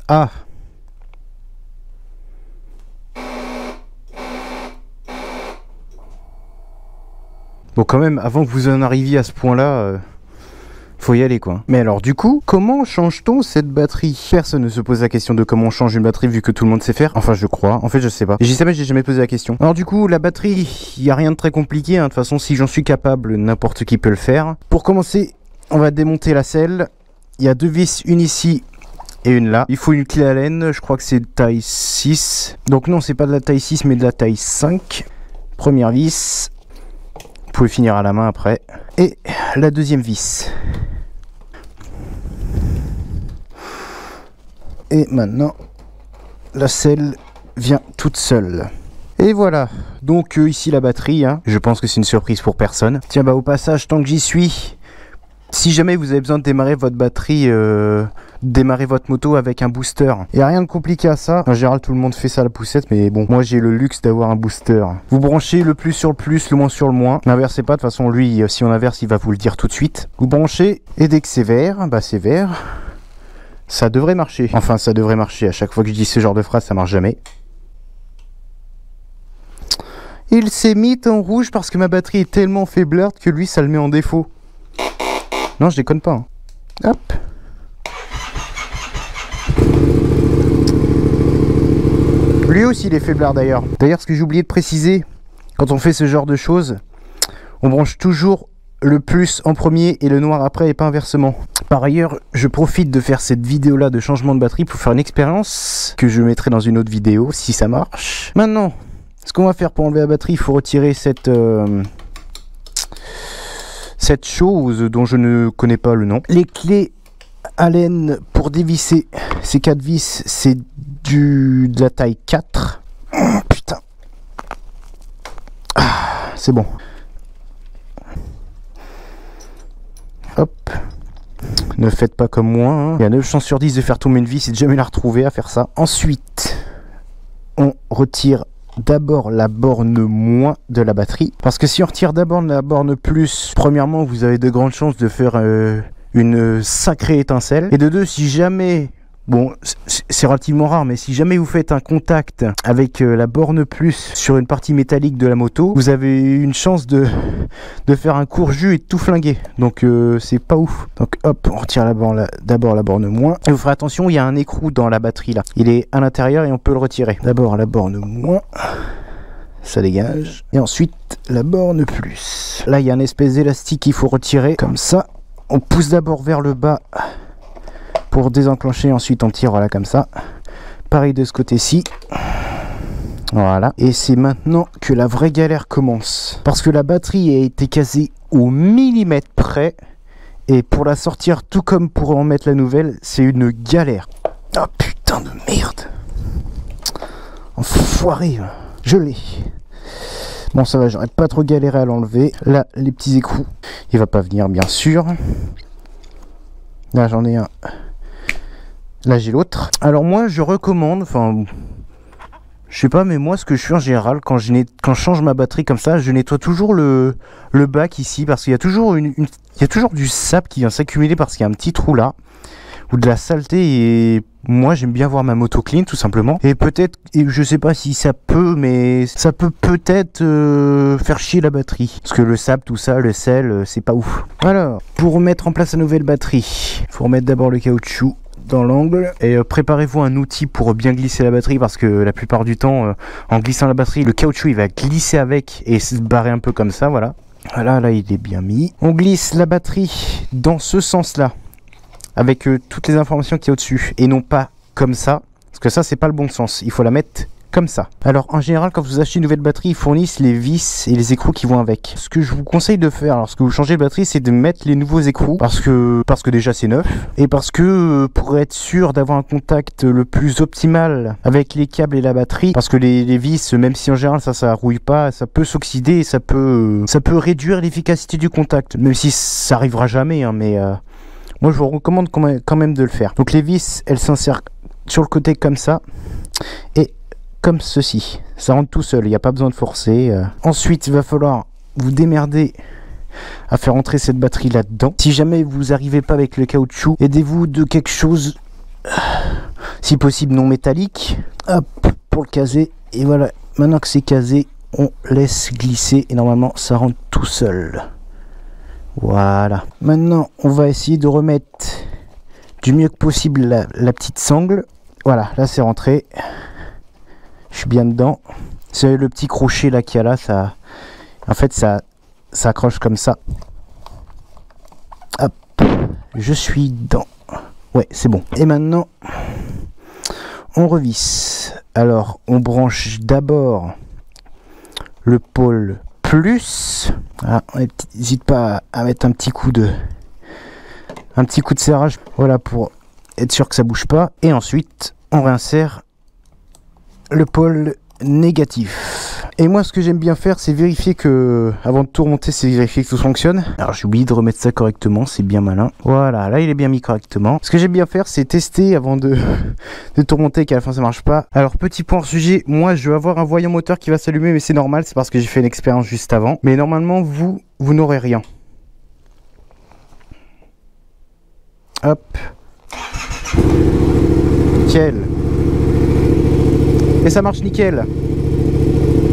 Ah. Bon, quand même, avant que vous en arriviez à ce point-là, faut y aller, quoi. Mais alors, du coup, comment change-t-on cette batterie? Personne ne se pose la question de comment on change une batterie, vu que tout le monde sait faire. Enfin, je crois. En fait, je sais pas. J'ai jamais posé la question. Alors, du coup, la batterie, il n'y a rien de très compliqué, hein. De toute façon, si j'en suis capable, n'importe qui peut le faire. Pour commencer, on va démonter la selle. Il y a 2 vis, une ici et une là. Il faut une clé Allen, je crois que c'est de taille 6. Donc non, c'est pas de la taille 6, mais de la taille 5. Première vis. Vous pouvez finir à la main après. Et la deuxième vis. Et maintenant, la selle vient toute seule. Et voilà, donc ici la batterie, hein. Je pense que c'est une surprise pour personne. Tiens, bah au passage, tant que j'y suis, si jamais vous avez besoin de démarrer votre batterie, démarrer votre moto avec un booster. Il n'y a rien de compliqué à ça. En général, tout le monde fait ça à la poussette, mais bon, moi j'ai le luxe d'avoir un booster. Vous branchez le plus sur le plus, le moins sur le moins. N'inversez pas, de toute façon, lui, si on inverse, il va vous le dire tout de suite. Vous branchez, et dès que c'est vert, bah c'est vert. Ça devrait marcher. Enfin, ça devrait marcher. À chaque fois que je dis ce genre de phrase, ça marche jamais. Il s'est mis en rouge parce que ma batterie est tellement faiblarde que lui, ça le met en défaut. Non, je déconne pas. Hein. Hop. Lui aussi, il est faiblard d'ailleurs. D'ailleurs, ce que j'ai oublié de préciser, quand on fait ce genre de choses, on branche toujours le plus en premier et le noir après et pas inversement. Par ailleurs, je profite de faire cette vidéo là de changement de batterie pour faire une expérience que je mettrai dans une autre vidéo si ça marche. Maintenant, ce qu'on va faire pour enlever la batterie, il faut retirer cette chose dont je ne connais pas le nom. Les clés Allen pour dévisser ces 4 vis, c'est de la taille 4. Oh, putain. Ah, c'est bon. Hop. Ne faites pas comme moi. Hein. Il y a 9 chances sur 10 de faire tomber une vis et de jamais la retrouver à faire ça. Ensuite, on retire d'abord la borne moins de la batterie. Parce que si on retire d'abord la borne plus, premièrement, vous avez de grandes chances de faire une sacrée étincelle. Et de deux, si jamais... Bon, c'est relativement rare, mais si jamais vous faites un contact avec la borne plus sur une partie métallique de la moto, vous avez une chance de faire un court jus et de tout flinguer. Donc c'est pas ouf. Donc hop, on retire d'abord la borne moins. Et vous ferez attention, il y a un écrou dans la batterie là. Il est à l'intérieur et on peut le retirer. D'abord la borne moins. Ça dégage. Et ensuite la borne plus. Là, il y a un espèce d'élastique qu'il faut retirer. Comme ça, on pousse d'abord vers le bas. Pour désenclencher, ensuite on tire, voilà, comme ça. Pareil de ce côté-ci. Voilà. Et c'est maintenant que la vraie galère commence. Parce que la batterie a été casée au millimètre près. Et pour la sortir, tout comme pour en mettre la nouvelle, c'est une galère. Oh putain de merde. Enfoiré. Je l'ai. Bon, ça va, j'aurais pas trop galéré à l'enlever. Là, les petits écrous. Il va pas venir, bien sûr. Là, j'en ai un. Là j'ai l'autre. Alors moi je recommande, enfin je sais pas, mais moi ce que je fais en général quand je change ma batterie comme ça, je nettoie toujours le bac ici parce qu'il y a toujours il y a toujours du sable qui vient s'accumuler parce qu'il y a un petit trou là ou de la saleté et moi j'aime bien voir ma moto clean tout simplement. Et peut-être, je sais pas si ça peut, mais ça peut peut-être faire chier la batterie parce que le sable, tout ça, le sel, c'est pas ouf. Alors pour remettre en place la nouvelle batterie, il faut remettre d'abord le caoutchouc dans l'angle et préparez-vous un outil pour bien glisser la batterie parce que la plupart du temps en glissant la batterie le caoutchouc il va glisser avec et se barrer un peu comme ça. Voilà, là il est bien mis. On glisse la batterie dans ce sens là avec toutes les informations qu'il y a au-dessus et non pas comme ça parce que ça c'est pas le bon sens, il faut la mettre comme ça. Alors en général quand vous achetez une nouvelle batterie ils fournissent les vis et les écrous qui vont avec. Ce que je vous conseille de faire lorsque vous changez de batterie c'est de mettre les nouveaux écrous parce que déjà c'est neuf et parce que pour être sûr d'avoir un contact le plus optimal avec les câbles et la batterie, parce que les vis même si en général ça rouille pas, ça peut s'oxyder et ça peut réduire l'efficacité du contact, même si ça arrivera jamais hein, mais moi je vous recommande quand même de le faire. Donc les vis elles s'insèrent sur le côté comme ça et comme ceci, ça rentre tout seul, il n'y a pas besoin de forcer. Ensuite il va falloir vous démerder à faire entrer cette batterie là dedans. Si jamais vous n'arrivez pas avec le caoutchouc, aidez-vous de quelque chose si possible non métallique. Hop, pour le caser. Et voilà, maintenant que c'est casé, on laisse glisser et normalement ça rentre tout seul. Voilà. Maintenant, on va essayer de remettre du mieux que possible la petite sangle. Voilà, là c'est rentré. Je suis bien dedans. C'est le petit crochet là qu'il y a là, ça, en fait ça accroche comme ça. Hop, je suis dedans. Ouais, c'est bon. Et maintenant, on revisse. Alors, on branche d'abord le pôle plus. Ah, n'hésite pas à mettre un petit coup de serrage. Voilà, pour être sûr que ça bouge pas. Et ensuite, on réinsère le pôle négatif. Et moi, ce que j'aime bien faire, c'est vérifier que, avant de tout remonter, c'est vérifier que tout fonctionne. Alors, j'ai oublié de remettre ça correctement, c'est bien malin. Voilà, là, il est bien mis correctement. Ce que j'aime bien faire, c'est tester avant de tout remonter, qu'à la fin, ça marche pas. Alors, petit point sujet, moi, je vais avoir un voyant moteur qui va s'allumer, mais c'est normal, c'est parce que j'ai fait une expérience juste avant. Mais normalement, vous n'aurez rien. Hop. Nickel. Et ça marche nickel.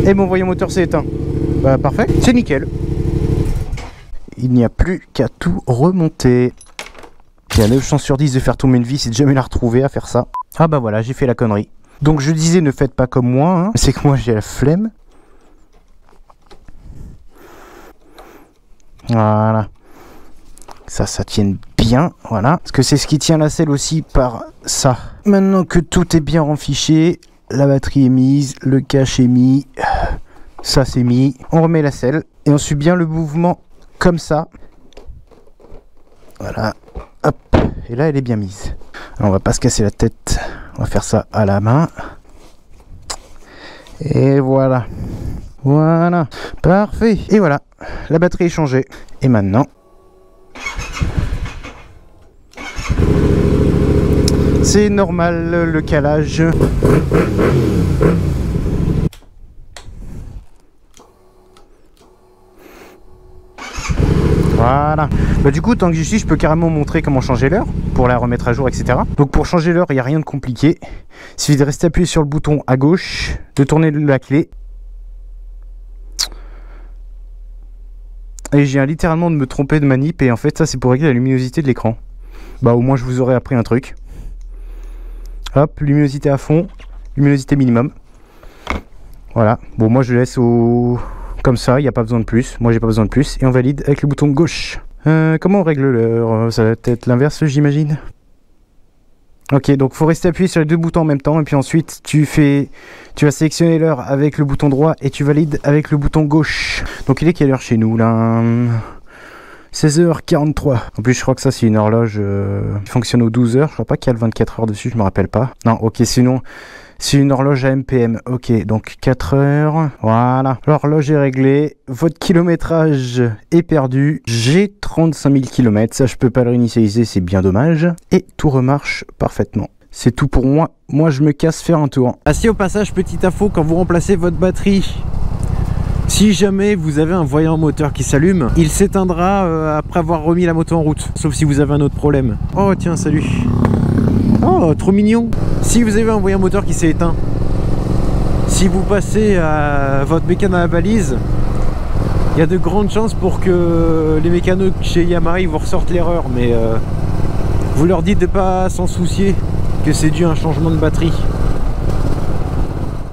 Et mon voyant moteur s'est éteint. Bah parfait, c'est nickel. Il n'y a plus qu'à tout remonter. Il y a 9 chances sur 10 de faire tomber une vis et de jamais la retrouver à faire ça. Ah bah voilà, j'ai fait la connerie. Donc je disais ne faites pas comme moi, hein. C'est que moi j'ai la flemme. Voilà. Ça tienne bien, voilà. Parce que c'est ce qui tient la selle aussi par ça. Maintenant que tout est bien renfiché, la batterie est mise, le cache est mis, ça c'est mis. On remet la selle et on suit bien le mouvement comme ça. Voilà, hop, et là elle est bien mise. Alors, on va pas se casser la tête, on va faire ça à la main. Et voilà. Voilà, parfait. Et voilà, la batterie est changée. Et maintenant, c'est normal le calage. Voilà. Bah du coup, tant que j'y suis, je peux carrément montrer comment changer l'heure pour la remettre à jour, etc. Donc pour changer l'heure, il n'y a rien de compliqué. Il suffit de rester appuyé sur le bouton à gauche, de tourner la clé. Et j'ai littéralement de me tromper de manip, et en fait ça c'est pour régler la luminosité de l'écran. Bah au moins je vous aurais appris un truc. Hop, luminosité à fond, luminosité minimum. Voilà, bon moi je laisse au... comme ça, il n'y a pas besoin de plus. Moi j'ai pas besoin de plus, et on valide avec le bouton gauche. Comment on règle l'heure? Ça va être l'inverse j'imagine. Ok, donc faut rester appuyé sur les deux boutons en même temps, et puis ensuite tu vas sélectionner l'heure avec le bouton droit, et tu valides avec le bouton gauche. Donc il est quelle heure chez nous là? 16h43. En plus je crois que ça c'est une horloge qui fonctionne aux 12 heures. Je crois pas qu'il y a le 24 heures dessus, je me rappelle pas. Non, ok, sinon c'est une horloge AMPM. Ok, donc 4 heures. Voilà, l'horloge est réglée. Votre kilométrage est perdu. J'ai 35 000 km. Ça je peux pas le réinitialiser, c'est bien dommage. Et tout remarche parfaitement. C'est tout pour moi. Moi je me casse faire un tour. Ah si, au passage, petite info, quand vous remplacez votre batterie, si jamais vous avez un voyant moteur qui s'allume, il s'éteindra après avoir remis la moto en route. Sauf si vous avez un autre problème. Oh tiens, salut. Oh, trop mignon. Si vous avez un voyant moteur qui s'est éteint, si vous passez à votre mécano à la balise, il y a de grandes chances pour que les mécanos chez Yamaha vous ressortent l'erreur. Mais vous leur dites de pas s'en soucier, que c'est dû à un changement de batterie.